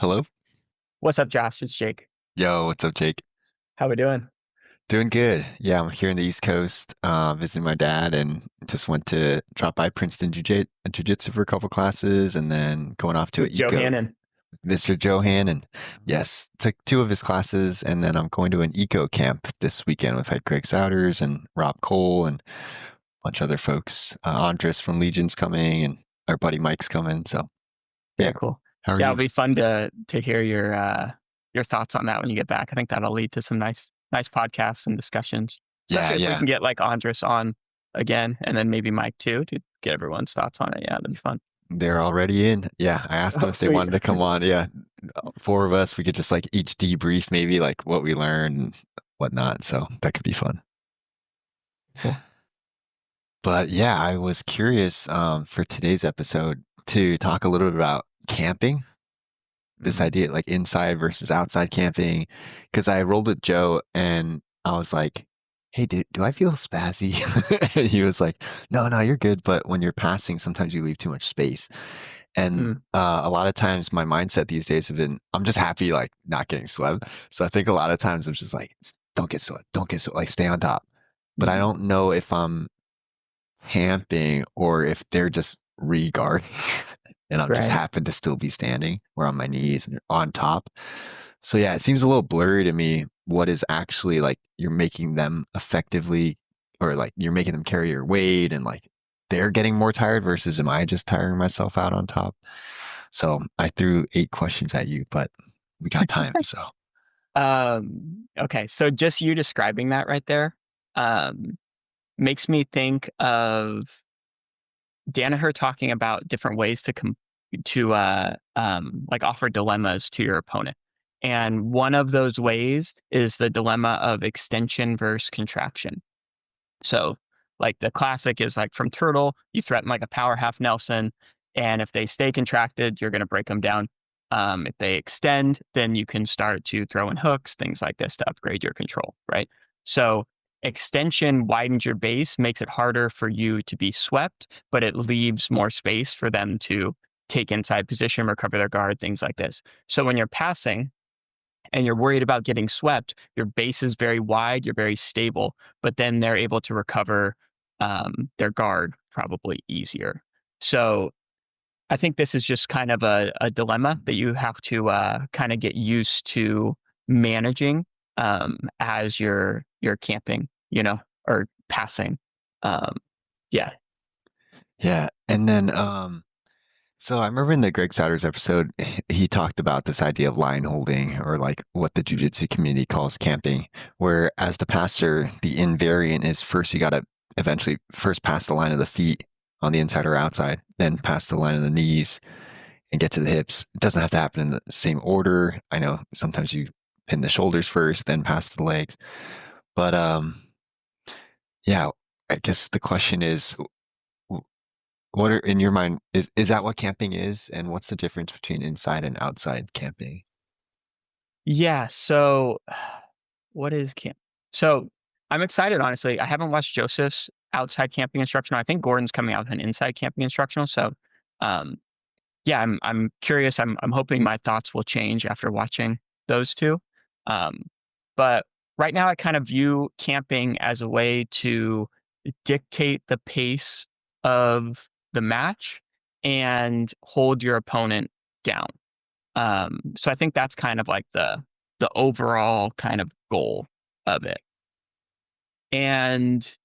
Hello? What's up, Josh? It's Jake. Yo, what's up, Jake? How we doing? Doing good. Yeah, I'm here in the East Coast, visiting my dad, and just went to drop by Princeton Jiu-Jitsu for a couple classes, and then going off to an With Joe eco, Hannon. Mr. Johan, and yes, took two of his classes, and then I'm going to an eco camp this weekend with like Greg Souders and Rob Cole and a bunch of other folks. Andres from Legion's coming, and our buddy Mike's coming. So Very yeah, cool. how are Yeah, it'll you? be fun to hear your thoughts on that when you get back. I think that'll lead to some nice podcasts and discussions. Yeah, Especially if we yeah. can get like Andres on again, and then maybe Mike too, to get everyone's thoughts on it. Yeah, that'd be fun. They're already in. Yeah, I asked them Oh, if they sweet. wanted to come on. Yeah, four of us, we could just like each debrief maybe like what we learned and whatnot. So that could be fun. Cool. But yeah, I was curious for today's episode to talk a little bit about camping, this Mm. idea like inside versus outside camping. Because I rolled with Joe and I was like, hey, do I feel spazzy? And he was like, no, no, you're good. But when you're passing, sometimes you leave too much space. And Mm. a lot of times my mindset these days have been, I'm just happy like not getting swept. So I think a lot of times I'm just like, don't get swept, don't get swept, like stay on top. But I Mm. don't know if I'm camping or if they're just regarding and I'm just Right. happen to still be standing or on my knees and on top. So yeah, it seems a little blurry to me what is actually like you're making them effectively or like you're making them carry your weight and like they're getting more tired versus am I just tiring myself out on top? So I threw 8 questions at you, but we got time. So Okay. So just you describing that right there, um, makes me think of Danaher talking about different ways to like offer dilemmas to your opponent. And one of those ways is the dilemma of extension versus contraction. So like the classic is like from Turtle, you threaten like a power half Nelson, and if they stay contracted, you're going to break them down. If they extend, then you can start to throw in hooks, things like this to upgrade your control, right? So extension widens your base, makes it harder for you to be swept, but it leaves more space for them to take inside position, recover their guard, things like this. So when you're passing, and you're worried about getting swept, your base is very wide, you're very stable, but then they're able to recover their guard probably easier. So I think this is just kind of a dilemma that you have to kind of get used to managing as you're camping, or passing. Um, yeah. yeah. And then so I remember in the Greg Souders episode, he talked about this idea of line holding or like what the jujitsu community calls camping, where as the passer, the invariant is first you got to eventually first pass the line of the feet on the inside or outside, then pass the line of the knees and get to the hips. It doesn't have to happen in the same order. I know sometimes you pin the shoulders first, then pass the legs. But yeah, I guess the question is what are in your mind is that what camping is, and what's the difference between inside and outside camping? Yeah. So what is camp? So I'm excited, honestly. I haven't watched Joseph's outside camping instructional. I think Gordon's coming out with an inside camping instructional. So, um, yeah, I'm curious. I'm hoping my thoughts will change after watching those two. Um, but right now, I kind of view camping as a way to dictate the pace of the match and hold your opponent down. So I think that's kind of like the overall kind of goal of it. And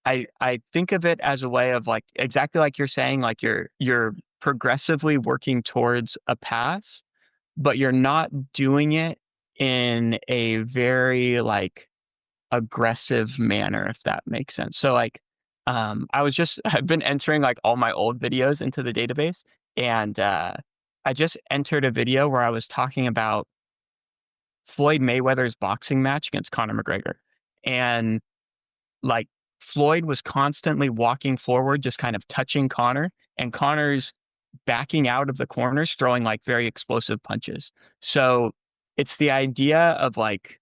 I think of it as a way of like exactly like you're saying, like you're progressively working towards a pass, but you're not doing it in a very like aggressive manner, if that makes sense. So like I've been entering like all my old videos into the database, and I just entered a video where I was talking about Floyd Mayweather's boxing match against Conor McGregor. And like Floyd was constantly walking forward, just kind of touching Conor, and Conor's backing out of the corners, throwing like very explosive punches. So it's the idea of like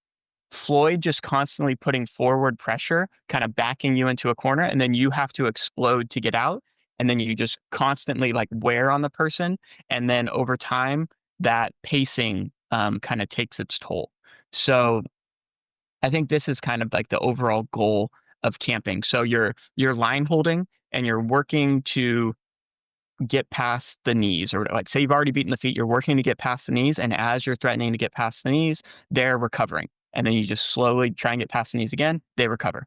Floyd just constantly putting forward pressure, kind of backing you into a corner, and then you have to explode to get out. And then you just constantly like wear on the person. And then over time, that pacing kind of takes its toll. So I think this is kind of like the overall goal of camping. So you're line holding and you're working to get past the knees, or like say you've already beaten the feet, you're working to get past the knees, and as you're threatening to get past the knees, they're recovering. And then you just slowly try and get past the knees again, they recover.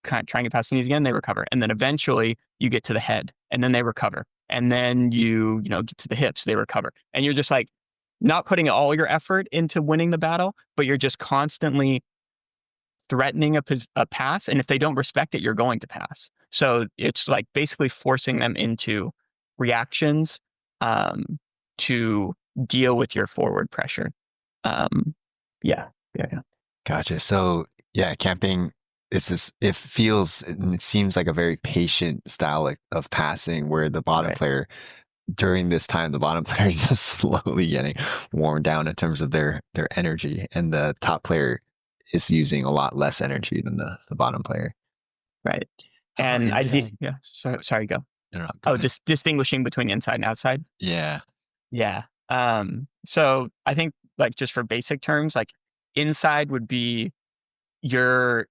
Kind of try and get past the knees again, they recover. And then eventually you get to the head and then they recover. And then you know, get to the hips, they recover. And you're just like not putting all your effort into winning the battle, but you're just constantly threatening a pass. And if they don't respect it, you're going to pass. So it's like basically forcing them into reactions um, to deal with your forward pressure. Um, yeah, yeah, yeah. Gotcha. So yeah, camping it's this it feels and it seems like a very patient style of passing where the bottom Right, player during this time the bottom player is just slowly getting worn down in terms of their energy and the top player is using a lot less energy than the bottom player. right. How about And I did, inside? yeah. Sorry, go. No, no, go Oh, ahead. distinguishing between inside and outside. Yeah. Yeah. So I think like just for basic terms, like inside would be you're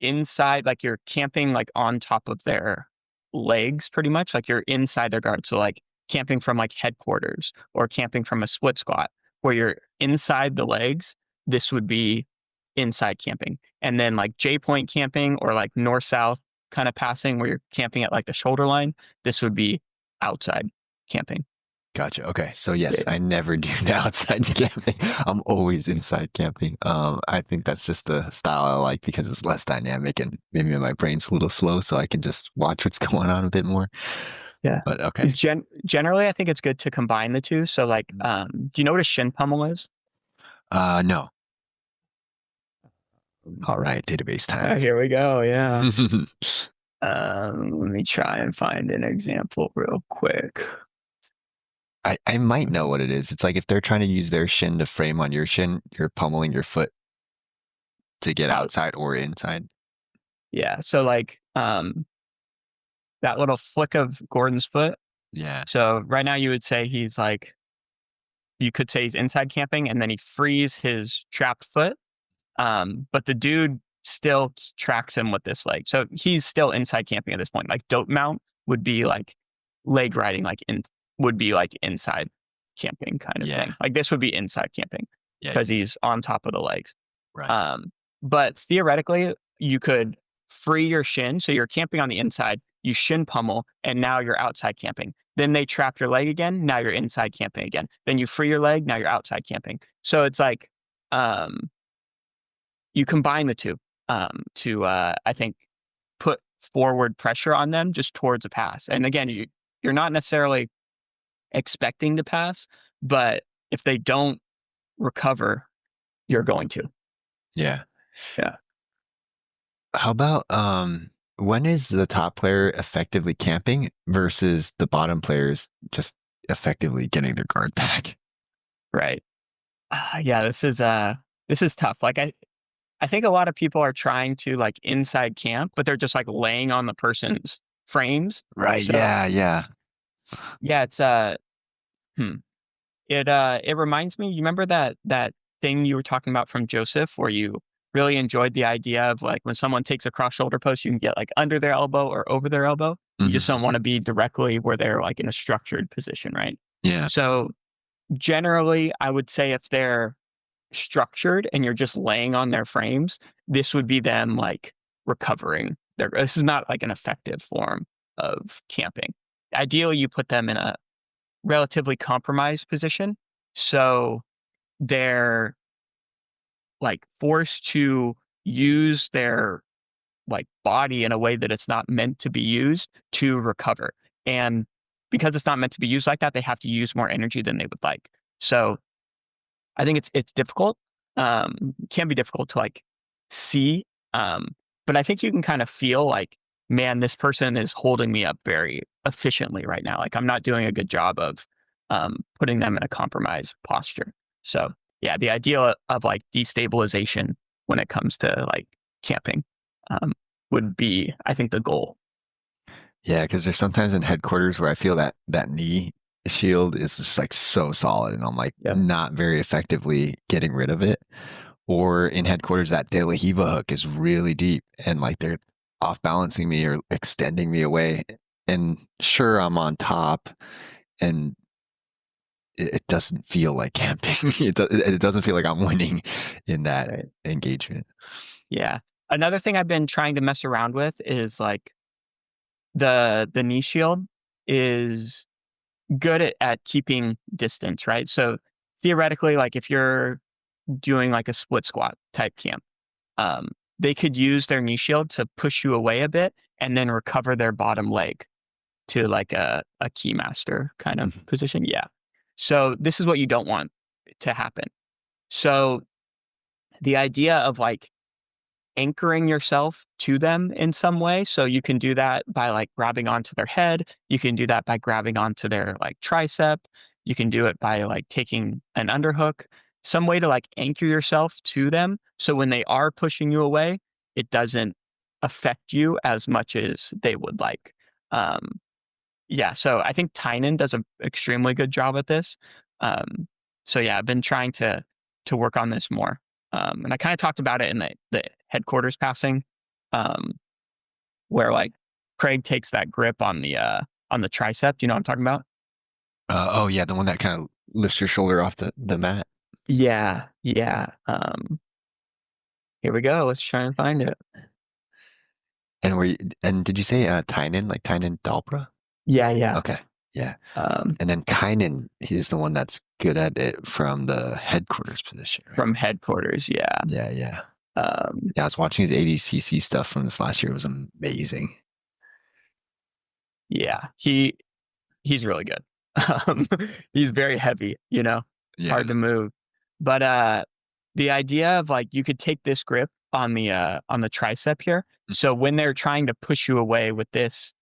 inside, like you're camping like on top of their legs pretty much, like you're inside their guard. So like camping from like headquarters or camping from a split squat where you're inside the legs, this would be inside camping. And then like J point camping or like north south kind of passing where you're camping at like the shoulder line, this would be outside camping. Gotcha. Okay. So yes, Yeah. I never do the outside camping. I'm always inside camping. I think that's just the style I like because it's less dynamic and maybe my brain's a little slow, so I can just watch what's going on a bit more. Yeah. But okay. Generally, I think it's good to combine the two. So, like, do you know what a shin pummel is? No. All right, database time. Here we go. Yeah. Let me try and find an example real quick. I might know what it is. It's like if they're trying to use their shin to frame on your shin, you're pummeling your foot to get Oh, outside or inside. yeah. So, like, that little flick of Gordon's foot. Yeah. So, right now, you would say he's like, you could say he's inside camping, and then he frees his trapped foot. But the dude still tracks him with this leg. So he's still inside camping at this point. Like dope mount would be like leg riding, like in would be like inside camping kind of Yeah. thing. Like this would be inside camping Yeah. because he's on top of the legs. Right. But theoretically, you could free your shin. So you're camping on the inside, you shin pummel, and now you're outside camping. Then they trap your leg again. Now you're inside camping again. Then you free your leg. Now you're outside camping. So it's like, um, you combine the two to I think put forward pressure on them just towards a pass. And again, you're not necessarily expecting to pass, but if they don't recover, you're going to. Yeah. Yeah. How about when is the top player effectively camping versus the bottom players just effectively getting their guard back? Right. Yeah, this is tough. Like I think a lot of people are trying to like inside camp, but they're just like laying on the person's frames. Right. So Yeah. Yeah. yeah, it's hmm. It reminds me, you remember that thing you were talking about from Joseph where you really enjoyed the idea of like when someone takes a cross shoulder post, you can get like under their elbow or over their elbow. You just Hmm. don't want to be directly where they're like in a structured position, right? Yeah. So generally, I would say if they're structured and you're just laying on their frames, this would be them like recovering. This is not like an effective form of camping. Ideally, you put them in a relatively compromised position. So they're like forced to use their like body in a way that it's not meant to be used to recover. And because it's not meant to be used like that, they have to use more energy than they would like. So I think it's difficult. Can be difficult to like see. But I think you can kind of feel like, man, this person is holding me up very efficiently right now. Like I'm not doing a good job of putting them in a compromised posture. So yeah, the idea of like destabilization when it comes to like camping um, would be, I think, the goal. Yeah. Because there's sometimes in headquarters where I feel that knee. shield is just like so solid, and I'm like Yep. not very effectively getting rid of it. Or in headquarters, that De La Hiva hook is really deep, and like they're off balancing me or extending me away. And sure, I'm on top, and it doesn't feel like camping. It doesn't feel like I'm winning in that Right. engagement. Yeah. Another thing I've been trying to mess around with is like the knee shield is good at keeping distance, right? So theoretically, like if you're doing like a split squat type camp, um, they could use their knee shield to push you away a bit and then recover their bottom leg to like a keymaster kind of Mhm. position. Yeah. So this is what you don't want to happen. So the idea of like anchoring yourself to them in some way. So you can do that by like grabbing onto their head. You can do that by grabbing onto their like tricep. You can do it by like taking an underhook, some way to like anchor yourself to them. So when they are pushing you away, it doesn't affect you as much as they would like. Um, yeah. So I think Tynan does an extremely good job at this. Um, so yeah, I've been trying to work on this more. And I kind of talked about it in the headquarters passing, um, where like Craig takes that grip on the tricep. Do you know what I'm talking about? Oh yeah, the one that kind of lifts your shoulder off the mat. Yeah, yeah. Here we go. Let's try and find it. And did you say Tynan, like Tynan Dalbra? Yeah, yeah. Okay, yeah. Um, And then Kynan, he's the one that's good at it from the headquarters position, right? from headquarters. Yeah. Yeah, yeah. Um, Yeah, I was watching his ADCC stuff from this last year. It was amazing. yeah. He's really good. Um, he's very heavy, Yeah. hard to move. But the idea of like you could take this grip on the tricep here. So when they're trying to push you away with this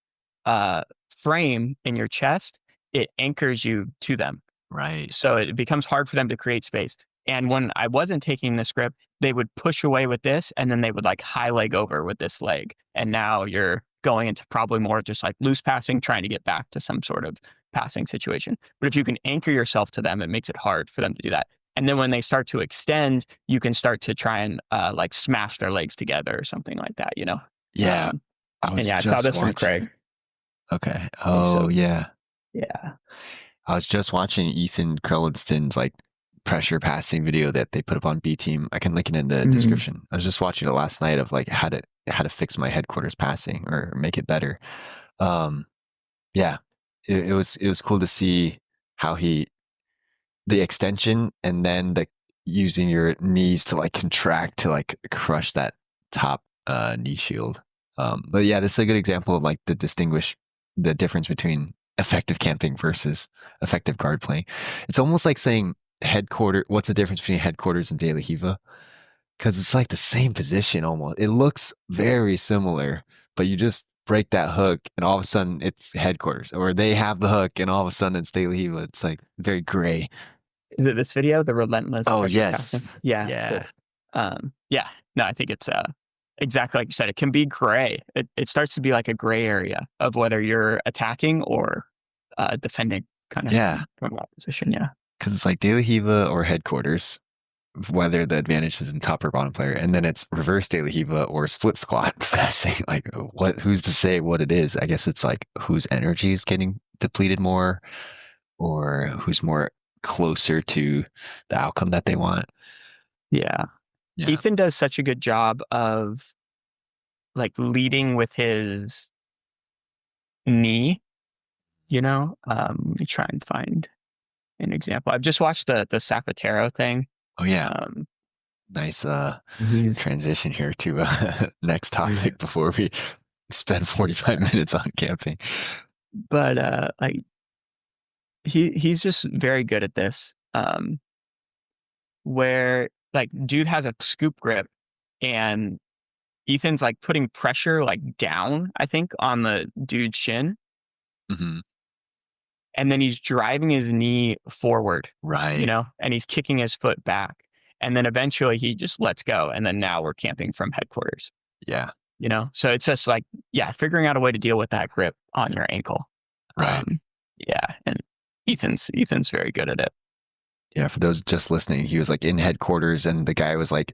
uh frame in your chest, it anchors you to them. Right. So it becomes hard for them to create space. And when I wasn't taking this grip, they would push away with this and then they would like high leg over with this leg. And now you're going into probably more just like loose passing, trying to get back to some sort of passing situation. But if you can anchor yourself to them, it makes it hard for them to do that. And then when they start to extend, you can start to try and like smash their legs together or something like that. Yeah. Um, I and was yeah, I saw just this from watching Craig. it. Okay. He's Oh, so, yeah. yeah. I was just watching Ethan Krellinston's like pressure passing video that they put up on B Team. I can link it in the Mhm. description. I was just watching it last night of like how to fix my headquarters passing or make it better. Um, yeah, it was cool to see how he the extension and then the using your knees to like contract to like crush that top knee shield. But yeah, this is a good example of like the difference between effective camping versus effective guard playing. It's almost like saying what's the difference between headquarters and De La Hiva? Because it's like the same position almost. It looks very similar, but you just break that hook and all of a sudden it's headquarters, or they have the hook and all of a sudden it's De La Hiva. It's like very gray. Is it this video, the relentless Oh, pressure yes. passing? Yeah, Yeah. cool. Yeah, no, I think it's exactly like you said. It can be gray. It starts to be like a gray area of whether you're attacking or defending, kind of Yeah. from that position. Yeah, Because it's like De La Hiva or headquarters, whether the advantage is in top or bottom player. And then it's reverse De La Hiva or split squat passing. Like, who's to say what it is? I guess it's like whose energy is getting depleted more or who's more closer to the outcome that they want. yeah. Yeah. Ethan does such a good job of like leading with his knee. Let me try and find an example. I've just watched the Sapateiro thing. Oh, yeah. Um, Nice he's transition here to next topic before we spend 45 minutes on camping. but like he's just very good at this. Where like dude has a scoop grip and Ethan's like putting pressure like down, I think, on the dude's shin, Hmm. and then he's driving his knee forward, Right. and he's kicking his foot back. And then eventually he just lets go. And then now we're camping from headquarters, Yeah. So it's just like, yeah, figuring out a way to deal with that grip on your ankle. Right. Yeah. And Ethan's very good at it. Yeah, for those just listening, he was like in headquarters and the guy was like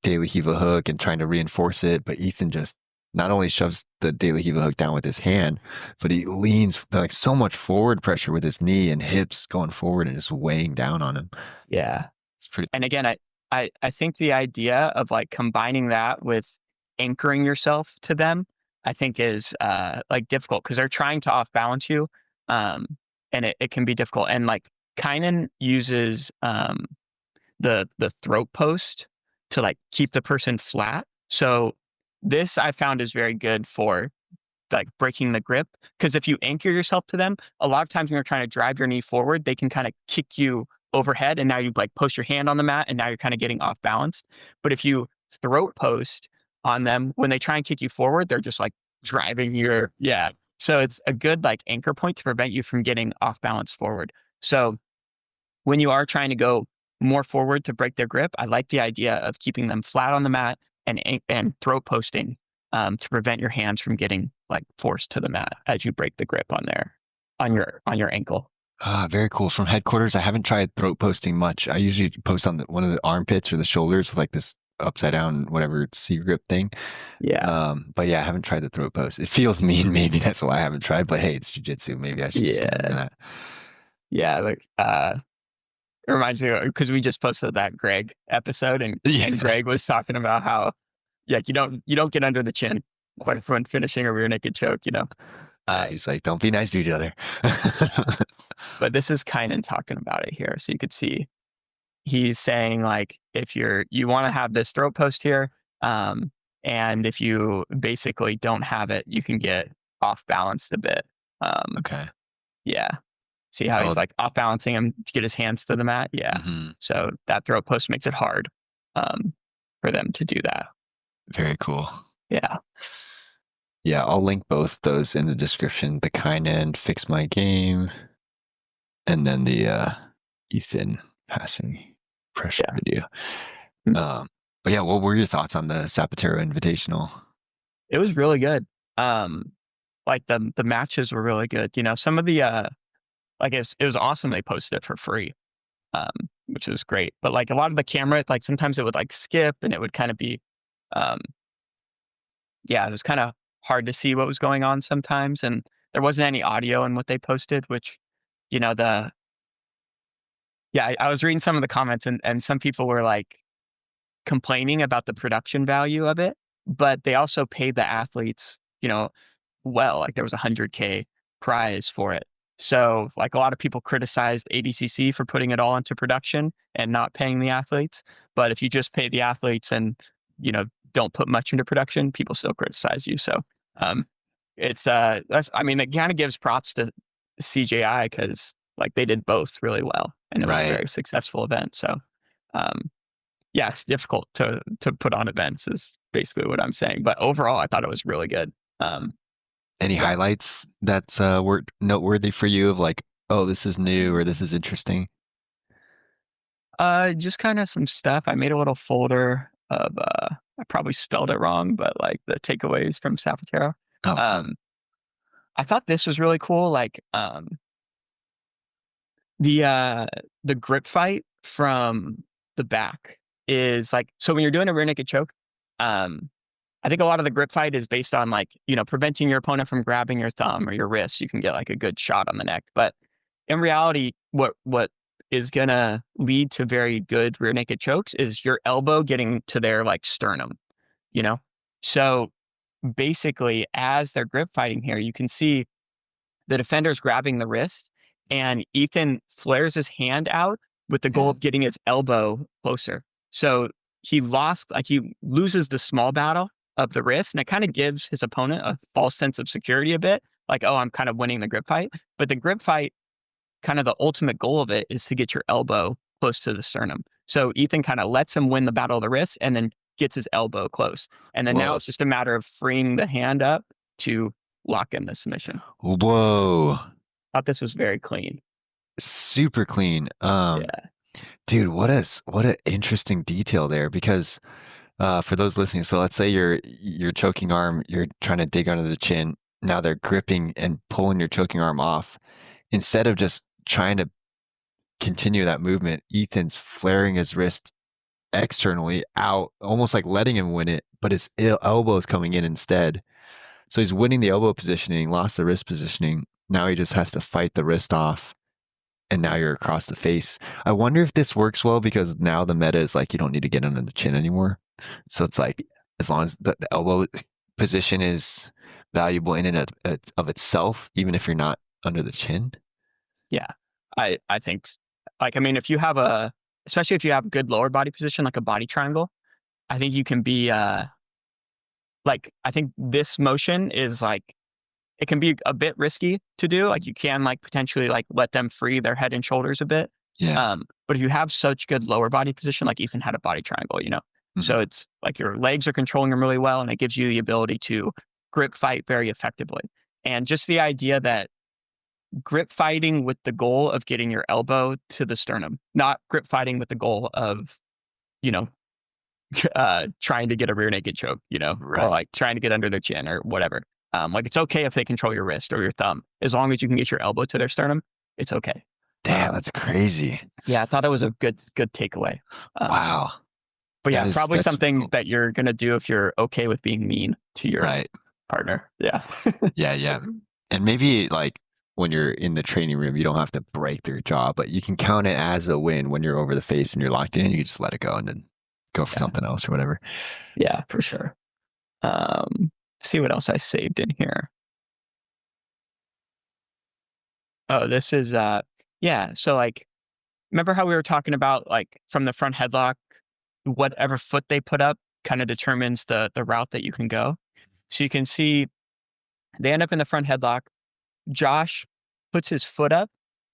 daily heave a hook and trying to reinforce it, but Ethan just not only shoves the daily heave a hook down with his hand, but he leans like so much forward pressure with his knee and hips going forward and just weighing down on him. Yeah. It's pretty And again, I think the idea of like combining that with anchoring yourself to them, I think is like difficult because they're trying to off balance you. Um, and it can be difficult. And like Kynan uses the throat post to like keep the person flat. So this I found is very good for like breaking the grip. Because if you anchor yourself to them, a lot of times when you're trying to drive your knee forward, they can kind of kick you overhead, and now you like post your hand on the mat, and now you're kind of getting off balanced. But if you throat post on them, when they try and kick you forward, they're just like driving your yeah. So it's a good like anchor point to prevent you from getting off balance forward. So when you are trying to go more forward to break their grip, I like the idea of keeping them flat on the mat and throat posting to prevent your hands from getting like forced to the mat as you break the grip on your ankle. very cool. From headquarters, I haven't tried throat posting much. I usually post on one of the armpits or the shoulders with like this upside down, whatever C grip thing. Yeah, But yeah, I haven't tried the throat post. It feels mean, maybe that's why I haven't tried. But hey, it's jujitsu. Maybe I should just get into yeah, that. yeah. Like it reminds me because we just posted that Greg episode, and Yeah. Greg was talking about how yeah you don't get under the chin when finishing a rear naked choke, you know. Yeah, Um, he's like, don't be nice to each other. but this is Kynan talking about it here, so you could see he's saying like if you want to have this throat post here, and if you basically don't have it, you can get off balanced a bit. Um, Okay. yeah. See how Oh, he's like off balancing him to get his hands to the mat? Yeah. mhm. So that throat post makes it hard um, for them to do that. Very cool. Yeah. Yeah, I'll link both those in the description. The Kynan fix my game, and then the Ethan passing pressure Yeah. video. Mm. Um, but yeah, what were your thoughts on the Sapateiro Invitational? It was really good. Like the matches were really good. You know, some of the like it was awesome they posted it for free. Which was great. But like a lot of the camera, like sometimes it would like skip and it would kind of be um yeah, it was kind of hard to see what was going on sometimes. And there wasn't any audio in what they posted, which, you know, the yeah, I was reading some of the comments and some people were like complaining about the production value of it, but they also paid the athletes, you know, well, like there was 100K prize for it. So like a lot of people criticized ADCC for putting it all into production and not paying the athletes. But if you just pay the athletes and, you know, don't put much into production, people still criticize you. So um, it's that's I mean, it kind of gives props to CJI because like they did both really well and it was a Right. very successful event. So um, yeah, it's difficult to put on events is basically what I'm saying. But overall, I thought it was really good. Um, Any yeah, highlights that were noteworthy for you of like, oh, this is new or this is interesting? just kind of some stuff. I made a little folder of I probably spelled it wrong, but like the takeaways from Sapateiro. Oh, cool. Um, I thought this was really cool. Like the uh the grip fight from the back is like so when you're doing a rear naked choke, um, I think a lot of the grip fight is based on like, you know, preventing your opponent from grabbing your thumb or your wrist. You can get like a good shot on the neck. But in reality, what is gonna lead to very good rear naked chokes is your elbow getting to their like sternum, you know? So basically, as they're grip fighting here, you can see the defender's grabbing the wrist and Ethan flares his hand out with the goal Yeah. of getting his elbow closer. So he loses the small battle of the wrist and it kind of gives his opponent a false sense of security a bit. Like, oh, I'm kind of winning the grip fight. But the grip fight, kind of the ultimate goal of it is to get your elbow close to the sternum. So Ethan kind of lets him win the battle of the wrist and then gets his elbow close. And then now Whoa. it's just a matter of freeing the hand up to lock in the submission. Whoa. Thought this was very clean. Super clean. Yeah. Dude, what a interesting detail there because for those listening, so let's say your choking arm, you're trying to dig under the chin. Now they're gripping and pulling your choking arm off. Instead of just trying to continue that movement, Ethan's flaring his wrist externally out, almost like letting him win it, but his elbow is coming in instead. So he's winning the elbow positioning, lost the wrist positioning. Now he just has to fight the wrist off, and now you're across the face. I wonder if this works well because now the meta is like you don't need to get under the chin anymore. So it's like as long as the elbow position is valuable in and of itself, even if you're not under the chin. Yeah, I think like I mean, if you have a especially if you have good lower body position like a body triangle, I think you can be like I think this motion is like it can be a bit risky to do. Like you can like potentially like let them free their head and shoulders a bit. Yeah. But if you have such good lower body position, like Ethan had a body triangle, you know, Mhm. so it's like your legs are controlling them really well, and it gives you the ability to grip fight very effectively. And just the idea that grip fighting with the goal of getting your elbow to the sternum, not grip fighting with the goal of, you know, trying to get a rear naked choke, you know, or Right. like trying to get under their chin or whatever. Like it's okay if they control your wrist or your thumb, as long as you can get your elbow to their sternum, it's okay. Damn, Um, that's crazy. yeah, I thought it was a good takeaway. Um, Wow. but yeah, probably That's super something cool. that you're gonna do if you're okay with being mean to your Right. partner. Yeah. Yeah, yeah. And maybe like when you're in the training room, you don't have to break their jaw, but you can count it as a win when you're over the face and you're locked in. You can just let it go and then go for Yeah. something else or whatever. Yeah, for sure. See what else I saved in here. Oh, this is yeah, so like remember how we were talking about like from the front headlock, whatever foot they put up kind of determines the route that you can go. So you can see they end up in the front headlock. Josh puts his foot up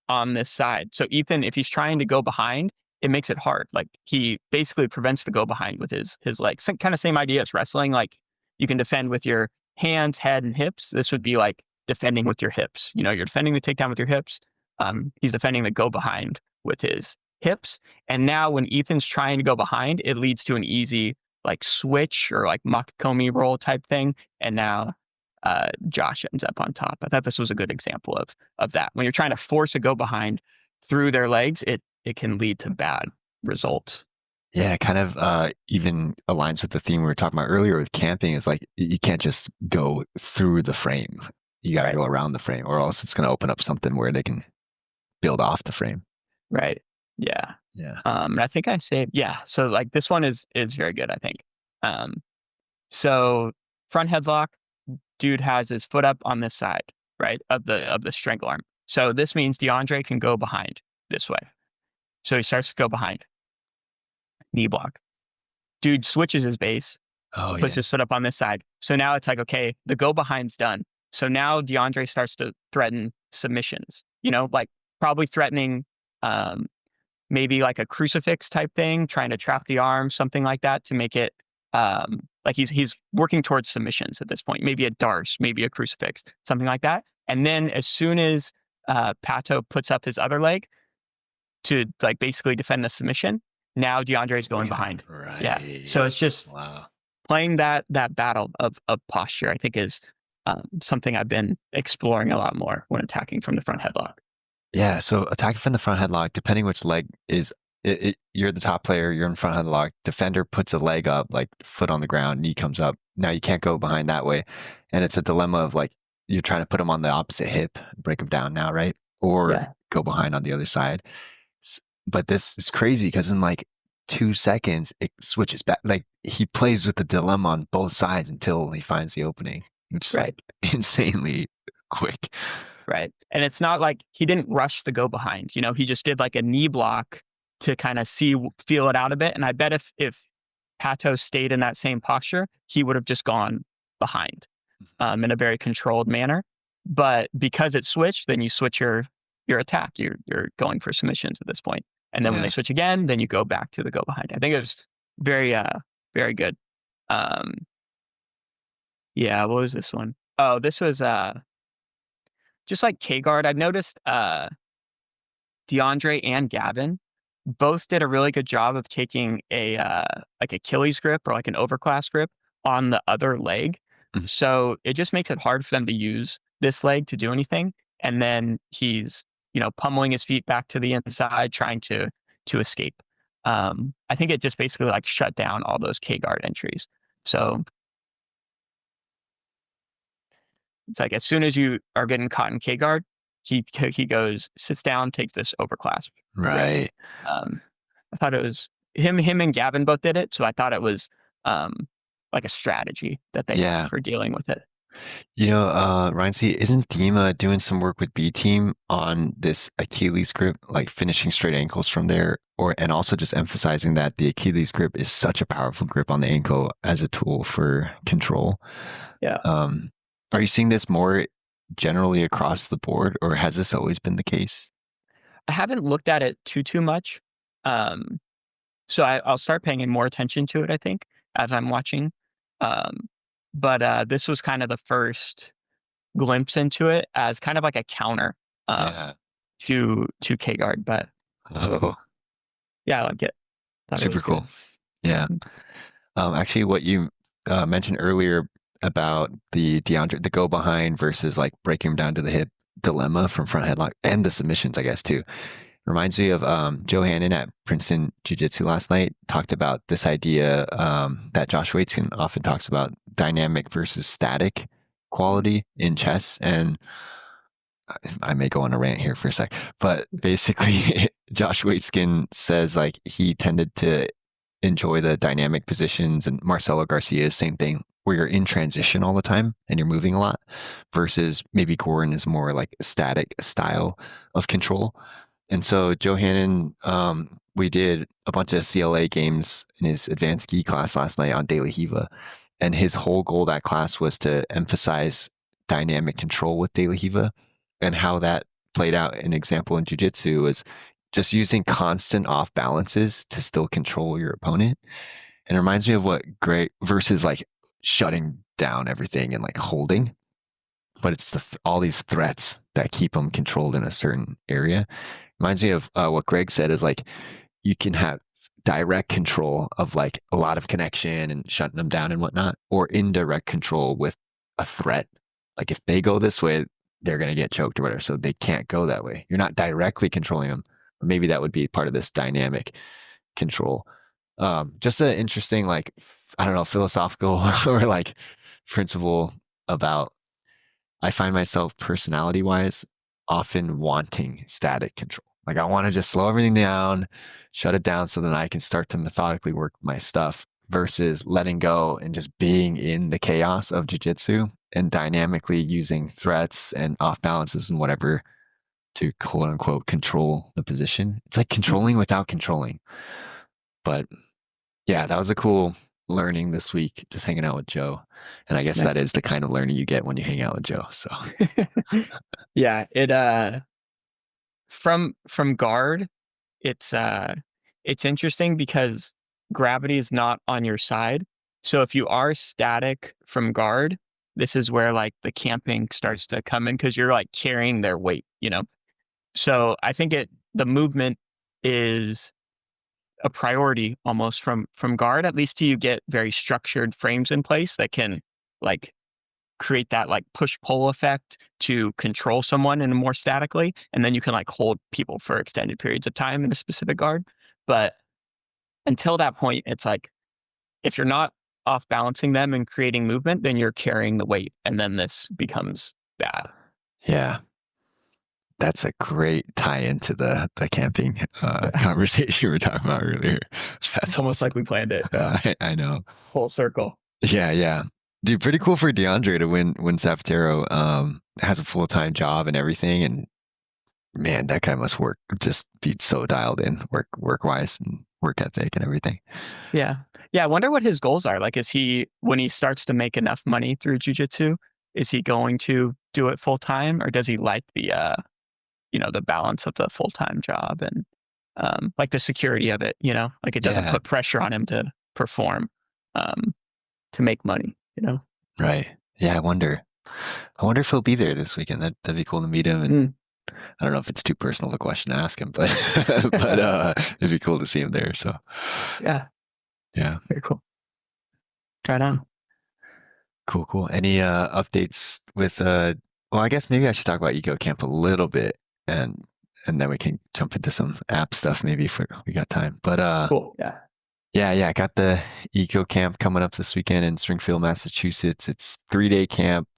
on this side. So Ethan, if he's trying to go behind, it makes it hard. Like he basically prevents the go behind with his legs. Kind of same idea as wrestling. Like you can defend with your hands, head, and hips. This would be like defending with your hips. You know, you're defending the takedown with your hips. He's defending the go behind with his hips. And now when Ethan's trying to go behind, it leads to an easy like switch or like Makakomi roll type thing. And now Josh ends up on top. I thought this was a good example of that. When you're trying to force a go behind through their legs, it can lead to bad results. Yeah, it kind of even aligns with the theme we were talking about earlier with camping is like you can't just go through the frame. You got to Right. go around the frame or else it's going to open up something where they can build off the frame. Right. Yeah. Yeah. And I think I saved yeah. So like this one is very good, I think. Um, so front headlock, dude has his foot up on this side, right? Of the strangle arm. So this means DeAndre can go behind this way. So he starts to go behind. Knee block. Dude switches his base, Oh puts yeah. his foot up on this side. So now it's like, okay, the go behind's done. So now DeAndre starts to threaten submissions, you know, like probably threatening um, maybe like a crucifix type thing, trying to trap the arm, something like that to make it like he's working towards submissions at this point, maybe a darce, maybe a crucifix, something like that. And then as soon as Pato puts up his other leg to like basically defend the submission, now DeAndre is going behind. Yeah. So Right. it's just Wow. playing that battle of posture, I think is something I've been exploring a lot more when attacking from the front headlock. Yeah, so attacking from the front headlock, depending which leg is you're the top player, you're in front headlock, defender puts a leg up, like foot on the ground, knee comes up. Now you can't go behind that way. And it's a dilemma of like you're trying to put him on the opposite hip, break him down now, right? Or Yeah. go behind on the other side. But this is crazy because in like 2 seconds it switches back. Like he plays with the dilemma on both sides until he finds the opening, which is Right. like insanely quick. Right. And it's not like he didn't rush the go behind. You know, he just did like a knee block to kind of feel it out a bit. And I bet if Pato stayed in that same posture, he would have just gone behind in a very controlled manner. But because it switched, then you switch your attack. You're going for submissions at this point. And then when they Yeah. switch again, then you go back to the go behind. I think it was very very good. Um yeah, what was this one? Oh, this was just like K guard. I've noticed DeAndre and Gavin both did a really good job of taking a like Achilles grip or like an overclass grip on the other leg. Mhm. So it just makes it hard for them to use this leg to do anything. And then he's pummeling his feet back to the inside, trying to escape. I think it just basically like shut down all those K guard entries. So it's like as soon as you are getting caught in K guard, he goes, sits down, takes this overclasp grip. Right. Um, I thought it was him and Gavin both did it, so I thought it was um, like a strategy that they have Yeah. for dealing with it. Ryan C, isn't Dima doing some work with B team on this Achilles grip, like finishing straight ankles from there, or and also just emphasizing that the Achilles grip is such a powerful grip on the ankle as a tool for control. Yeah, Um, are you seeing this more generally across the board, or has this always been the case? I haven't looked at it too much, um, so I'll start paying more attention to it. I think as I'm watching, um, but this was kind of the first glimpse into it as kind of like a counter Yeah. to K guard. But Oh, yeah, I like it. Thought it super was cool. good. Yeah. Mhm. Actually, what you mentioned earlier about the go behind versus like breaking him down to the hip dilemma from front headlock and the submissions, I guess, too. Reminds me of Joe Hannon at Princeton Jiu-Jitsu last night talked about this idea that Josh Waitzkin often talks about dynamic versus static quality in chess. And I may go on a rant here for a sec, but basically, Josh Waitzkin says like he tended to enjoy the dynamic positions, and Marcelo Garcia, same thing, where you're in transition all the time and you're moving a lot, versus maybe Gordon is more like a static style of control. And so Joe Hannon, we did a bunch of CLA games in his advanced gi class last night on De La Hiva, and his whole goal of that class was to emphasize dynamic control with De La Hiva, and how that played out. An example in jiu-jitsu is just using constant off balances to still control your opponent. And it reminds me of what Greg versus like shutting down everything and like holding, but it's all these threats that keep them controlled in a certain area. Reminds me of what Greg said is like you can have direct control of like a lot of connection and shutting them down and whatnot, or indirect control with a threat. Like if they go this way, they're going to get choked or whatever. So they can't go that way. You're not directly controlling them. Or maybe that would be part of this dynamic control. Just an interesting, like, I don't know, philosophical or like principle about I find myself personality wise often wanting static control. Like I want to just slow everything down, shut it down so that I can start to methodically work my stuff versus letting go and just being in the chaos of jujitsu and dynamically using threats and off balances and whatever to quote unquote control the position. It's like controlling without controlling. But yeah, that was a cool learning this week, just hanging out with Joe. And I guess Nice. that is the kind of learning you get when you hang out with Joe. So Yeah, it from guard, it's interesting because gravity is not on your side. So if you are static from guard, this is where like the camping starts to come in because you're like carrying their weight. So I think the movement is a priority almost from guard, at least till you get very structured frames in place that can like create that like push pull effect to control someone in a more statically, and then you can like hold people for extended periods of time in a specific guard. But until that point, it's like if you're not off balancing them and creating movement, then you're carrying the weight, and then this becomes bad. yeah, that's a great tie into the camping conversation we were talking about earlier. That's It's almost awesome. like we planned it I know. full circle. Yeah, yeah. Dude, pretty cool for DeAndre to win Sapateiro. Has a full-time job and everything, and man, that guy must just be so dialed in, work wise and work ethic and everything. Yeah. Yeah. I wonder what his goals are. Like, is he, when he starts to make enough money through jujitsu, is he going to do it full time, or does he like the balance of the full time job and, like the security of it, like it doesn't Yeah, put pressure on him to perform, um, to make money? right. Yeah, I wonder. I wonder if he'll be there this weekend. That'd be cool to meet him. And Mm. I don't know if it's too personal of a question to ask him, but it'd be cool to see him there. So Yeah. yeah, Very cool. Right on. cool, cool. Any updates with well, I guess maybe I should talk about Eco Camp a little bit and and then we can jump into some app stuff maybe if we got time. But Cool. Yeah. yeah, I got the eco camp coming up this weekend in Springfield, Massachusetts. It's 3-day camp.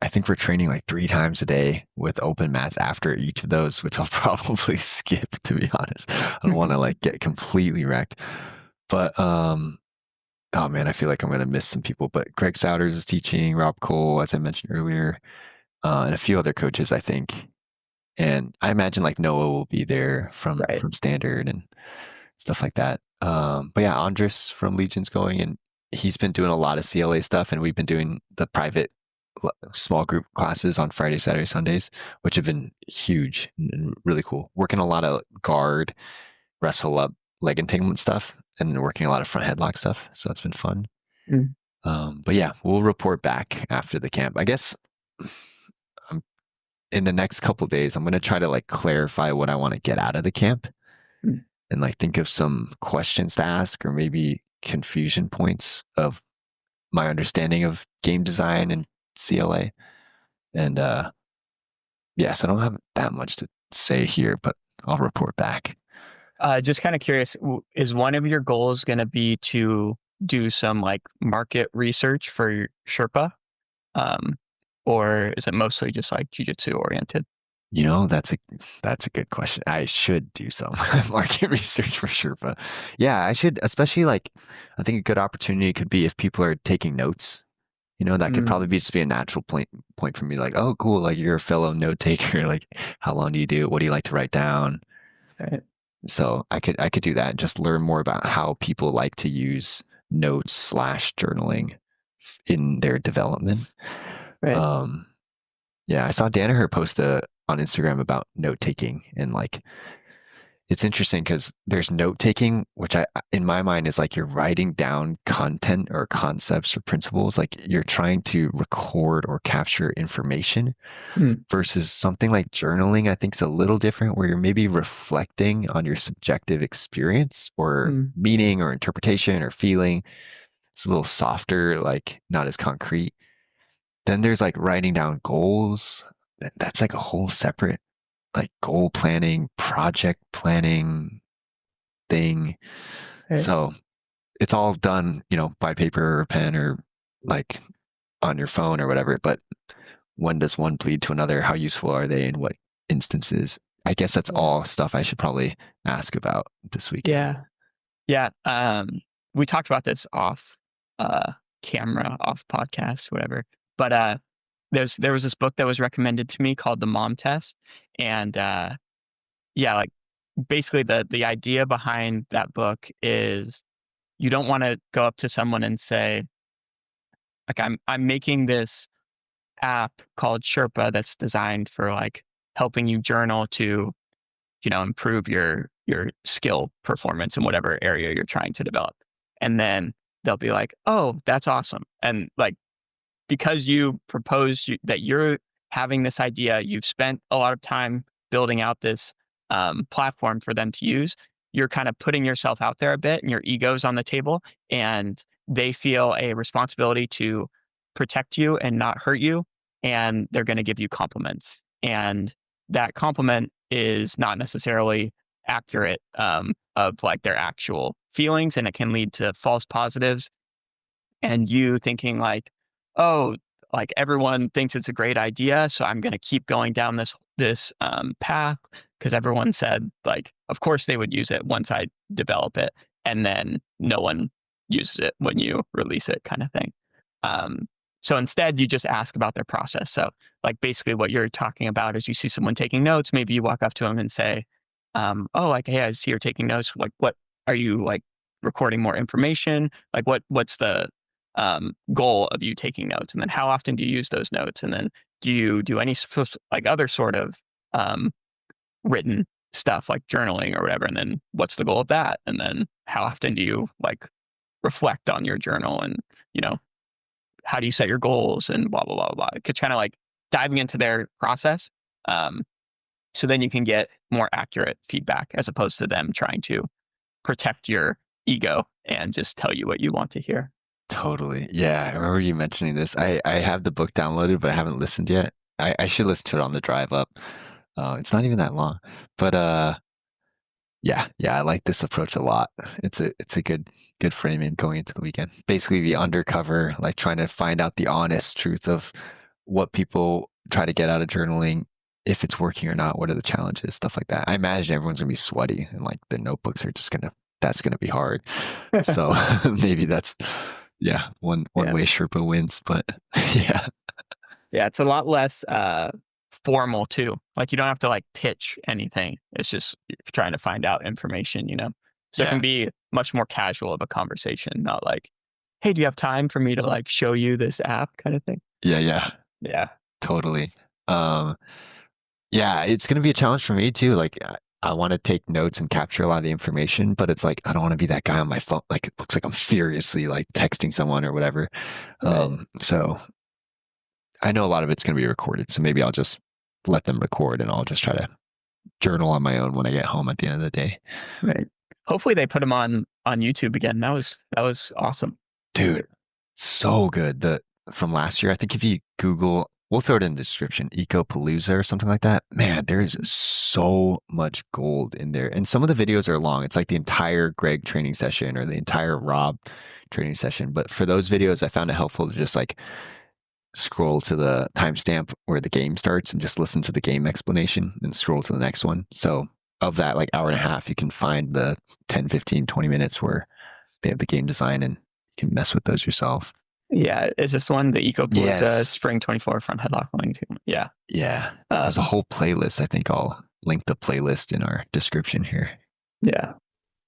I think we're training like 3 times a day with open mats after each of those, which I'll probably skip to be honest. I don't want to like get completely wrecked. But oh man, I feel like I'm gonna miss some people. But Greg Souders is teaching, Rob Cole, as I mentioned earlier, and a few other coaches, I think. And I imagine like Noah will be there Right. from Standard and stuff like that. But yeah, Andres from Legion's going, and he's been doing a lot of CLA stuff, and we've been doing the private small group classes on Friday, Saturday, Sundays, which have been huge and really cool. Working a lot of guard, wrestle up, leg entanglement stuff, and then working a lot of front headlock stuff. So it's been fun. Mm, But yeah, we'll report back after the camp. I guess in the next couple days, I'm going to try to like clarify what I want to get out of the camp mm, and like think of some questions to ask or maybe confusion points of my understanding of game design and CLA. And yeah, so I don't have that much to say here, but I'll report back. just kind of curious, is one of your goals going to be to do some like market research for your Sherpa? Um, or is it mostly just like jujitsu oriented? You know, that's a good question. I should do some market research for sure, but yeah, I should, especially like I think a good opportunity could be if people are taking notes. You know, that could Mm, probably be just be a natural point for me, like, oh, cool, like you're a fellow note taker. Like, how long do you do it? What do you like to write down? right, So I could do that. Just learn more about how people like to use notes slash journaling in their development. right. Um, yeah, I saw Danaher post on Instagram about note taking and like it's interesting because there's note taking, which in my mind is like you're writing down content or concepts or principles, like you're trying to record or capture information Mm, versus something like journaling, I think is a little different where you're maybe reflecting on your subjective experience or mm, meaning or interpretation or feeling. It's a little softer, like not as concrete. Then there's like writing down goals. That's like a whole separate like goal planning, project planning thing. right. So it's all done, by paper or pen or like on your phone or whatever. But when does one bleed to another? How useful are they in what instances? I guess that's Yeah. all stuff I should probably ask about this weekend. Yeah. Yeah. We talked about this off uh camera, off podcast, whatever. But there was this book that was recommended to me called The Mom Test. And yeah, like basically the idea behind that book is you don't want to go up to someone and say, like, I'm making this app called Sherpa that's designed for like helping you journal to, improve your skill performance in whatever area you're trying to develop. And then they'll be like, "Oh, that's awesome." And like because you propose that you're having this idea, you've spent a lot of time building out this platform for them to use. You're kind of putting yourself out there a bit, and your ego's on the table, and they feel a responsibility to protect you and not hurt you, and they're going to give you compliments. And that compliment is not necessarily accurate of like their actual feelings, and it can lead to false positives and you thinking like, oh, like everyone thinks it's a great idea, so I'm going to keep going down this path because everyone said like, of course they would use it once I develop it, and then no one uses it when you release it, kind of thing. Um, so instead, you just ask about their process. So like basically, what you're talking about is you see someone taking notes, maybe you walk up to them and say, "Oh, like hey, I see you're taking notes. Like, what are you like recording more information? Like, what's the goal of you taking notes, and then how often do you use those notes, and then do you do any like other sort of um, written stuff like journaling or whatever, and then what's the goal of that, and then how often do you like reflect on your journal, and you know how do you set your goals, and blah blah blah blah. It's kind of like diving into their process, um, so then you can get more accurate feedback as opposed to them trying to protect your ego and just tell you what you want to hear. Totally. Yeah, I remember you mentioning this. I have the book downloaded, but I haven't listened yet. I should listen to it on the drive up. It's not even that long, but yeah, yeah, I like this approach a lot. It's a good framing going into the weekend. Basically, the undercover, like trying to find out the honest truth of what people try to get out of journaling, if it's working or not, what are the challenges, stuff like that. I imagine everyone's gonna be sweaty and like the notebooks are just gonna that's gonna be hard. So maybe that's yeah, one Yeah. way Sherpa wins, but yeah. Yeah, it's a lot less formal too. Like you don't have to like pitch anything. It's just trying to find out information, you know. So it can Yeah. be much more casual of a conversation, not like, "Hey, do you have time for me to like show you this app?" kind of thing. Yeah, yeah, Yeah. totally. Um Yeah, it's gonna be a challenge for me too. Like I want to take notes and capture a lot of the information, but it's like I don't want to be that guy on my phone. Like it looks like I'm furiously like texting someone or whatever. Right. So I know a lot of it's gonna be recorded, so maybe I'll just let them record and I'll just try to journal on my own when I get home at the end of the day. Right. Hopefully they put them on YouTube again. That was awesome. Dude, so good. The from last year, I think if you Google, we'll throw it in the description, Ecopalooza or something like that. Man, there's so much gold in there. And some of the videos are long. It's like the entire Greg training session or the entire Rob training session. But for those videos, I found it helpful to just like scroll to the timestamp where the game starts and just listen to the game explanation and scroll to the next one. So of that like hour and a half, you can find the 10, 15, 20 minutes where they have the game design and you can mess with those yourself. Yeah, is this one the Ecopalooza Yes. Spring 24 front headlock link? Yeah. Yeah. There's a Um, whole playlist. I think I'll link the playlist in our description here. yeah.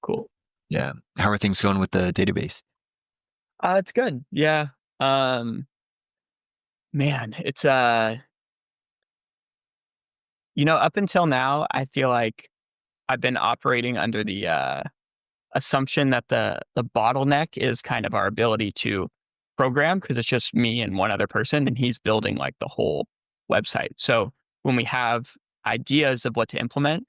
Cool. Yeah. How are things going with the database? It's good. Yeah. Um, man, it's up until now, I feel like I've been operating under the assumption that the bottleneck is kind of our ability to program because it's just me and one other person, and he's building like the whole website. So when we have ideas of what to implement,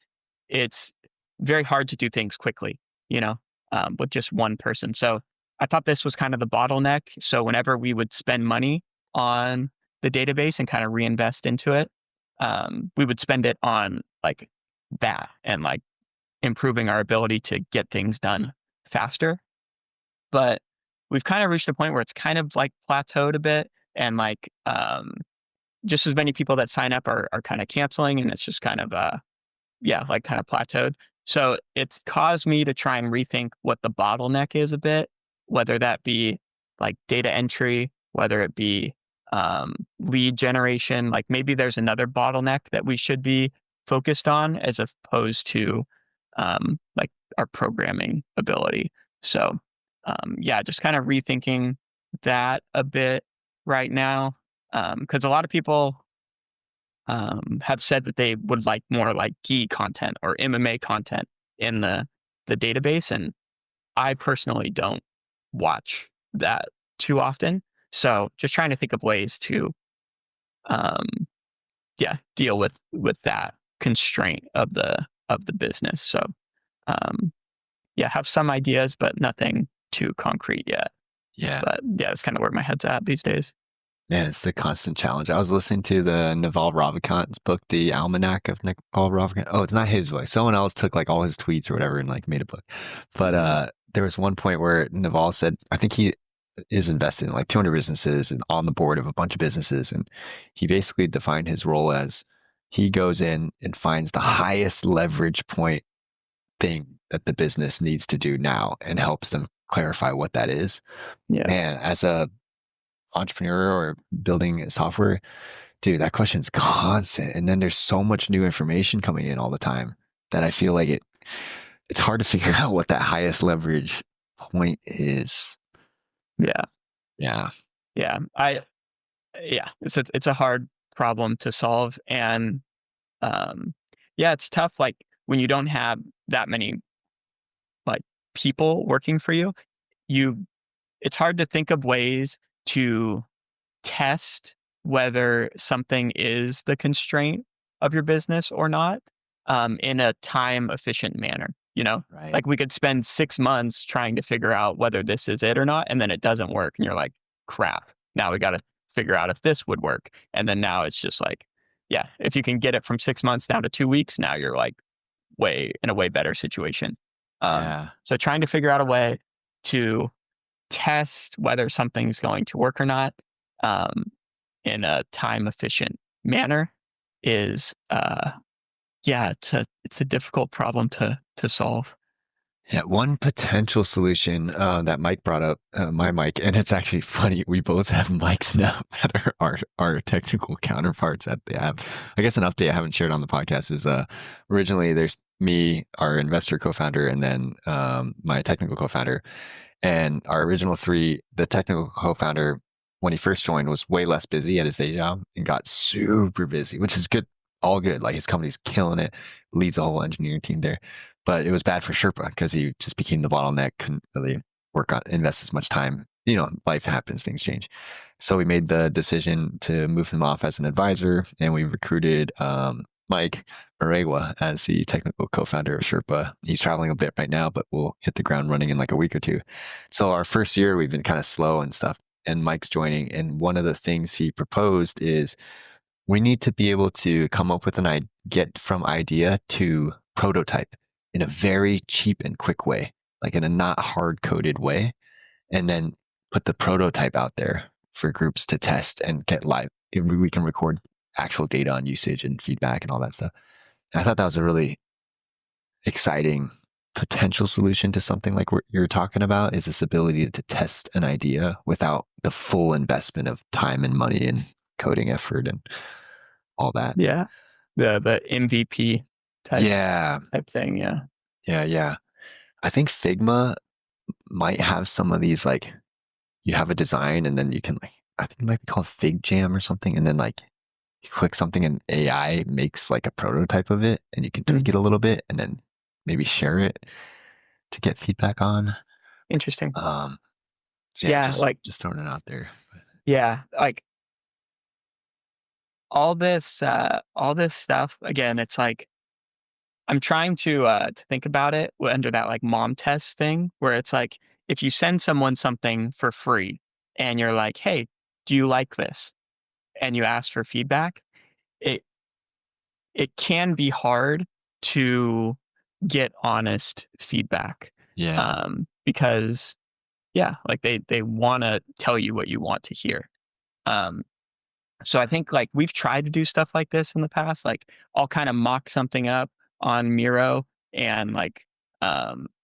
it's very hard to do things quickly, with just one person. So I thought this was kind of the bottleneck. So whenever we would spend money on the database and kind of reinvest into it, we would spend it on like that and like improving our ability to get things done faster. But we've kind of reached a point where it's kind of like plateaued a bit and like just as many people that sign up are kind of canceling and it's just kind of like kind of plateaued. So it's caused me to try and rethink what the bottleneck is a bit, whether that be like data entry, whether it be lead generation. Like maybe there's another bottleneck that we should be focused on as opposed to like our programming ability. So yeah, just kind of rethinking that a bit right now. Because a lot of people have said that they would like more like gi content or MMA content in the database, and I personally don't watch that too often. So just trying to think of ways to um, deal with that constraint of the business. So have some ideas, but nothing too concrete yet. Yeah. But yeah, that's kind of where my head's at these days. Man, it's the constant challenge. I was listening to the Naval Ravikant's book, The Almanac of Naval Ravikant. Oh, it's not his voice. Someone else took like all his tweets or whatever and like made a book. But there was one point where Naval said, I think he is invested in like 200 businesses and on the board of a bunch of businesses. And he basically defined his role as he goes in and finds the highest leverage point thing that the business needs to do now and helps them clarify what that is. Yeah, Man, as a entrepreneur or building software, dude, that question's constant. And then there's so much new information coming in all the time that I feel like it's hard to figure out what that highest leverage point is. yeah, Yeah. yeah. It's a hard problem to solve, and it's tough. Like when you don't have that many like people working for you, you it's hard to think of ways to test whether something is the constraint of your business or not in a time efficient manner. Right. Like we could spend 6 months trying to figure out whether this is it or not, and then it doesn't work. And you're like, crap. Now we got to figure out if this would work. And then now it's just like, yeah, if you can get it from 6 months down to 2 weeks, now you're like in a way better situation. Yeah. So trying to figure out a way to test whether something's going to work or not, um, in a time efficient manner is, yeah, it's a difficult problem to solve. Yeah, one potential solution that Mike brought up, my mic, and it's actually funny. We both have mics now that are our technical counterparts at the app. I guess an update I haven't shared on the podcast is originally there's me, our investor co-founder, and then my technical co-founder. And our original three, the technical co-founder, when he first joined, was way less busy at his day job and got super busy, which is good, all good. Like his company's killing it, leads a whole engineering team there. But it was bad for Sherpa because he just became the bottleneck, couldn't really invest as much time. Life happens, things change. So we made the decision to move him off as an advisor, and we recruited Mike Marewa as the technical co-founder of Sherpa. He's traveling a bit right now, but we'll hit the ground running in like a week or two. So our first year, we've been kind of slow and stuff. And Mike's joining, and one of the things he proposed is we need to be able to come up with get from idea to prototype in a very cheap and quick way, like in a not hard coded way, and then put the prototype out there for groups to test and get live. We can record actual data on usage and feedback and all that stuff. And I thought that was a really exciting potential solution to something like what you're talking about, is this ability to test an idea without the full investment of time and money and coding effort and all that. Yeah. The MVP type Yeah. type thing, yeah. Yeah. Yeah. I think Figma might have some of these, like you have a design and then you can, like, I think it might be called Fig Jam or something. And then like you click something and AI makes like a prototype of it and you can tweak Mhm. it a little bit and then maybe share it to get feedback on. Interesting. Um, so yeah, Yeah, just throwing it out there. yeah, like all this stuff, again, it's like I'm trying to think about it under that like mom test thing where it's like if you send someone something for free and you're like, "Hey, do you like this?" and you ask for feedback, it it can be hard to get honest feedback. Yeah. Because yeah, like they want to tell you what you want to hear. Um So I think like we've tried to do stuff like this in the past. Like I'll kind of mock something up on Miro and like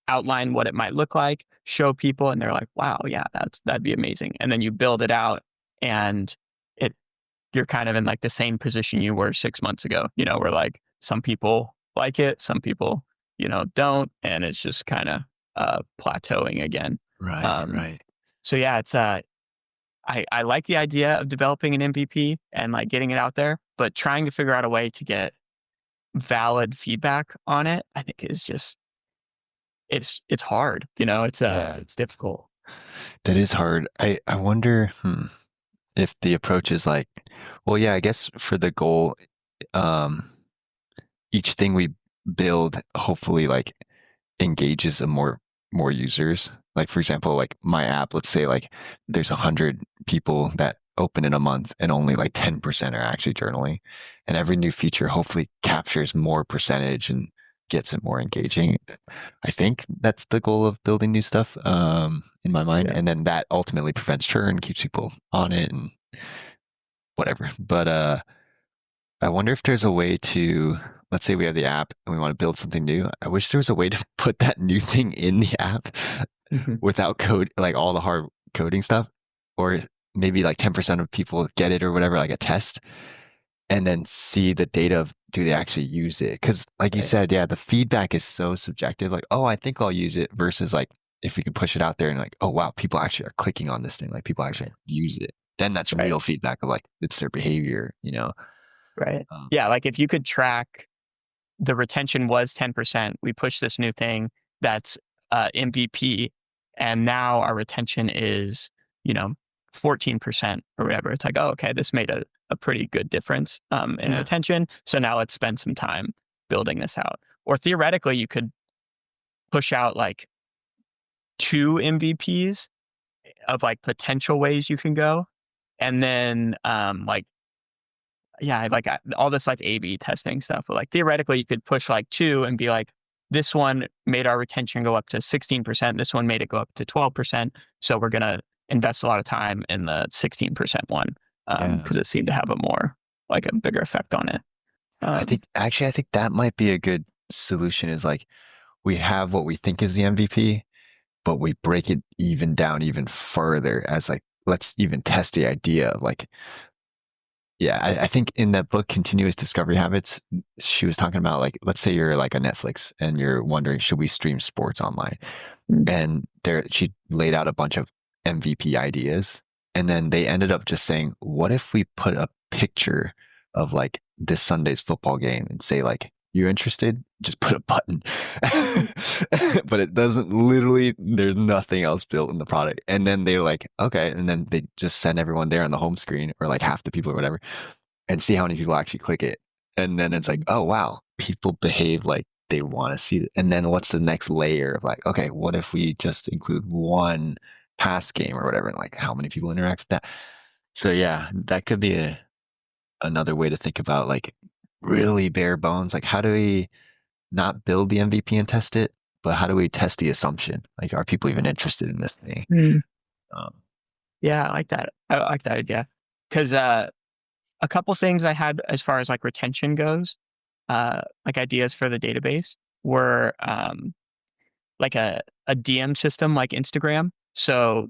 outline what it might look like, show people, and they're like, "Wow, yeah, that'd be amazing." And then you build it out, and it you're kind of in like the same position you were 6 months ago. Where like some people like it, some people don't, and it's just kind of plateauing again. Right. Um, Right. so yeah, it's I like the idea of developing an MVP and like getting it out there, but trying to figure out a way to get valid feedback on it, I think is just it's hard. Yeah. It's difficult. That is hard. I wonder if the approach is like, well, yeah, I guess for the goal, um, each thing we build hopefully like engages more users. Like for example, like my app, let's say like there's 100 people that open in a month and only like 10% are actually journaling. And every new feature hopefully captures more percentage and gets it more engaging. I think that's the goal of building new stuff in my mind. Yeah. And then that ultimately prevents churn, keeps people on it and whatever. But I wonder if there's a way to, let's say we have the app and we want to build something new. I wish there was a way to put that new thing in the app Mhm. without code, like all the hard coding stuff, or maybe like 10% of people get it or whatever, like a test, and then see the data of do they actually use it? Because, like you Right. said, yeah, the feedback is so subjective. Like, oh, I think I'll use it versus like if we can push it out there and like, oh, wow, people actually are clicking on this thing, like people actually Right. use it. Then that's Right. real feedback of like it's their behavior. Right. Um, Yeah. Like if you could track the retention was 10%, we push this new thing that's MVP, and now our retention is, you know, 14% or whatever. It's like, oh, okay, this made a pretty good difference in yeah. retention. So now let's spend some time building this out. Or theoretically, you could push out like two MVPs of like potential ways you can go. And then like yeah, like all this like A/B testing stuff. But like theoretically, you could push like two and be like, this one made our retention go up to 16%. This one made it go up to 12%. So we're gonna invest a lot of time in the 16% one Yeah. because it seemed to have a more like a bigger effect on it. I think that might be a good solution is like we have what we think is the MVP, but we break it even down even further as like, let's even test the idea of like, yeah, I think in that book, Continuous Discovery Habits, she was talking about like, let's say you're like a Netflix and you're wondering, should we stream sports online? Mm, And there she laid out a bunch of MVP ideas. And then they ended up just saying, what if we put a picture of like this Sunday's football game and say like, you interested? Just put a button. But it doesn't literally, there's nothing else built in the product. And then they're like, okay. And then they just send everyone there on the home screen or like half the people or whatever and see how many people actually click it. And then it's like, oh wow, people behave like they want to see it. And then what's the next layer of like, okay, what if we just include one pass game or whatever, and like how many people interact with that? So yeah, that could be another way to think about like really bare bones. Like how do we not build the MVP and test it, but how do we test the assumption? Like, are people even interested in this thing? mm. Um, Yeah, I like that. I like that idea because a couple things I had as far as like retention goes, like ideas for the database were like a DM system like Instagram. So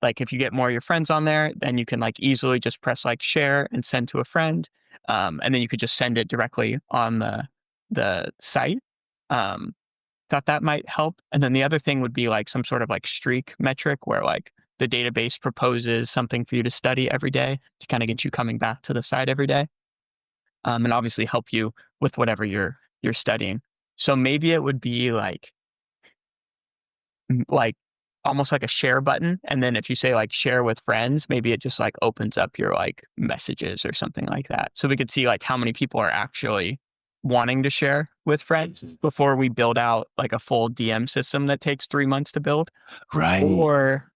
like if you get more of your friends on there, then you can like easily just press like share and send to a friend, and then you could just send it directly on the site. Um, Thought that might help. And then the other thing would be like some sort of like streak metric where like the database proposes something for you to study every day to kind of get you coming back to the site every day, and obviously help you with whatever you're studying. So maybe it would be like almost like a share button, and then if you say like share with friends, maybe it just like opens up your like messages or something like that. So we could see like how many people are actually wanting to share with friends before we build out like a full DM system that takes 3 months to build. right. Or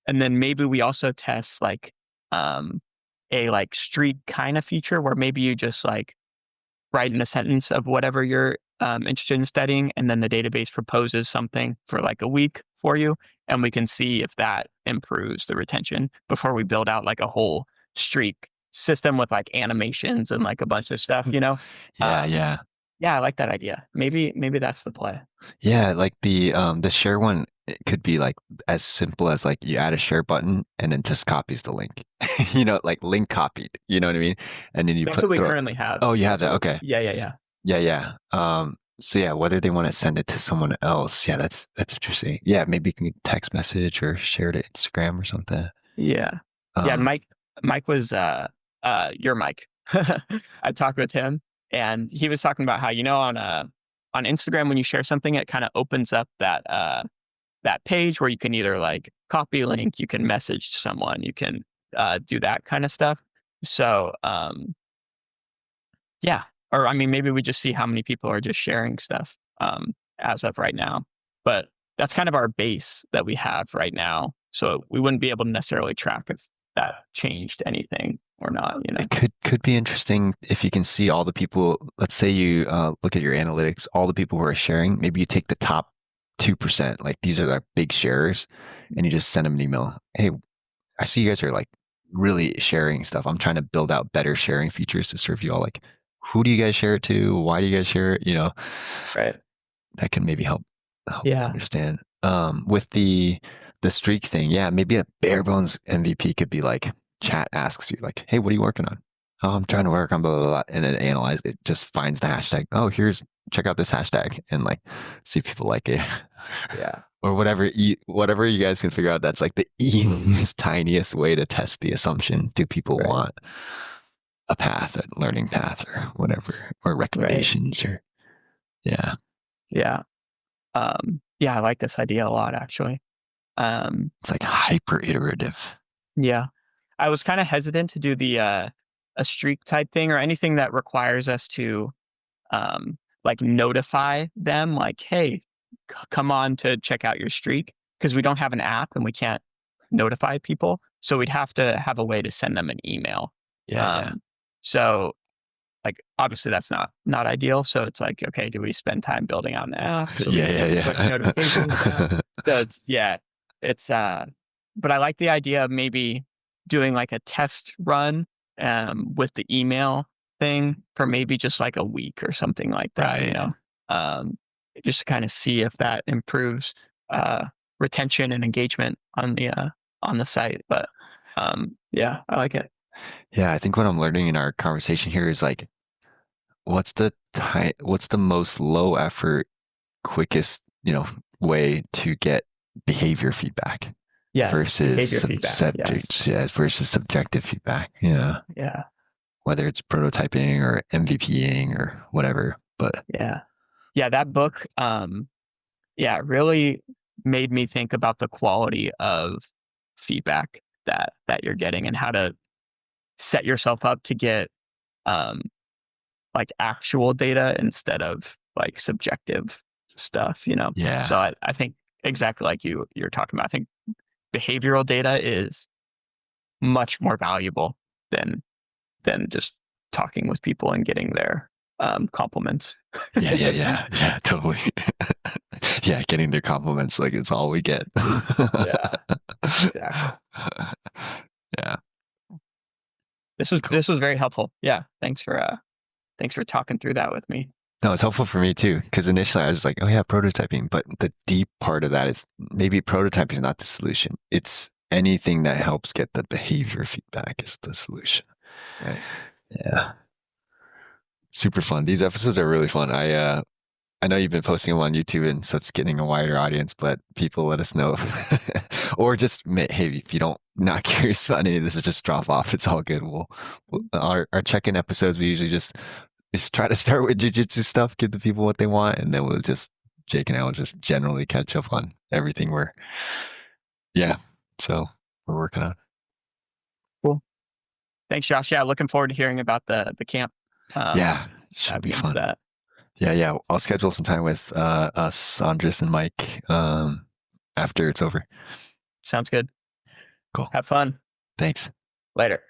and then maybe we also test like um a like streak kind of feature where maybe you just like write in a sentence of whatever you're interested in studying, and then the database proposes something for like a week for you, and we can see if that improves the retention before we build out like a whole streak system with like animations and like a bunch of stuff. Yeah, yeah. Yeah, I like that idea. Maybe that's the play. Yeah, like the share one it could be like as simple as like you add a share button and then just copies the link. Like link copied. You know what I mean? And then you That's put what we throw currently have. Oh, you have That's that. what. Okay. Yeah, yeah, yeah, Yeah, yeah. So yeah, whether they want to send it to someone else, yeah, that's interesting. Yeah, maybe you can text message or share it to Instagram or something. yeah, yeah. And Um, Mike was your Mike. I talked with him, and he was talking about how on Instagram when you share something, it kind of opens up that page where you can either like copy a link, you can message someone, you can do that kind of stuff. So yeah, or I mean, maybe we just see how many people are just sharing stuff as of right now. But that's kind of our base that we have right now. So we wouldn't be able to necessarily track if that changed anything or not. it could be interesting if you can see all the people. Let's say you look at your analytics, all the people who are sharing. Maybe you take the top 2%, like these are the big sharers, and you just send them an email. Hey, I see you guys are like really sharing stuff. I'm trying to build out better sharing features to serve you all. Like, who do you guys share it to? Why do you guys share it? Right. That can maybe help Yeah. understand. With the streak thing, yeah, maybe a bare bones MVP could be like chat asks you like, hey, what are you working on? Oh, I'm trying to work on blah blah blah, and then analyze it. Just finds the hashtag. Oh, check out this hashtag and like see if people like it. Yeah. Or whatever you guys can figure out. That's like the easiest, tiniest way to test the assumption. Do people Right. want a path, a learning path, or whatever, or Right. recommendations, or yeah, Yeah. Yeah, I like this idea a lot actually. Um, it's like hyper iterative. yeah. I was kind of hesitant to do the a streak type thing or anything that requires us to like notify them like, hey, come on to check out your streak because we don't have an app and we can't notify people. So we'd have to have a way to send them an email. Yeah, yeah. Um, So like obviously that's not ideal. So it's like, okay, do we spend time building on the app so we Yeah, can push notifications back? yeah. So it's but I like the idea of maybe doing like a test run with the email thing for maybe just like a week or something like that, Right. Um just to kind of see if that improves uh retention and engagement on the site. But yeah, I like it. Yeah, I think what I'm learning in our conversation here is like, what's the most low effort, quickest, way to get Mhm. behavior feedback Yes, versus behavior feedback. Yes. versus subjective feedback. Yeah. Yeah. Whether it's prototyping or MVPing or whatever. But Yeah. Yeah, that book, yeah, really made me think about the quality of feedback that you're getting and how to set yourself up to get, um, like, actual data instead of, like, subjective stuff? So yeah. I think exactly like you're talking about. I think behavioral data is much more valuable than just talking with people and getting their, compliments. Yeah, totally. Yeah, getting their compliments like it's all we get. Yeah, exactly. Yeah, This was cool. this was very helpful. Yeah, thanks for talking through that with me. No, it's helpful for me too, because initially I was like, oh yeah, prototyping. But the deep part of that is maybe prototyping is not the solution. It's anything that helps get the behavior feedback is the solution. Right. Yeah. Super fun. These episodes are really fun. I know you've been posting them on YouTube and so it's getting a wider audience, but people let us know. Or just hey, if you don't not curious about any of this, just drop off. It's all good. Our check-in episodes we usually just try to start with jujitsu stuff, give the people what they want, and then Jake and I will just generally catch up on everything yeah. So we're working on. Cool. Thanks, Josh. Yeah, looking forward to hearing about the camp. Um, Yeah, should be Diving into fun. that. Yeah. I'll schedule some time with us, Andres and Mike, after it's over. Sounds good. Cool. Have fun. Thanks. Later.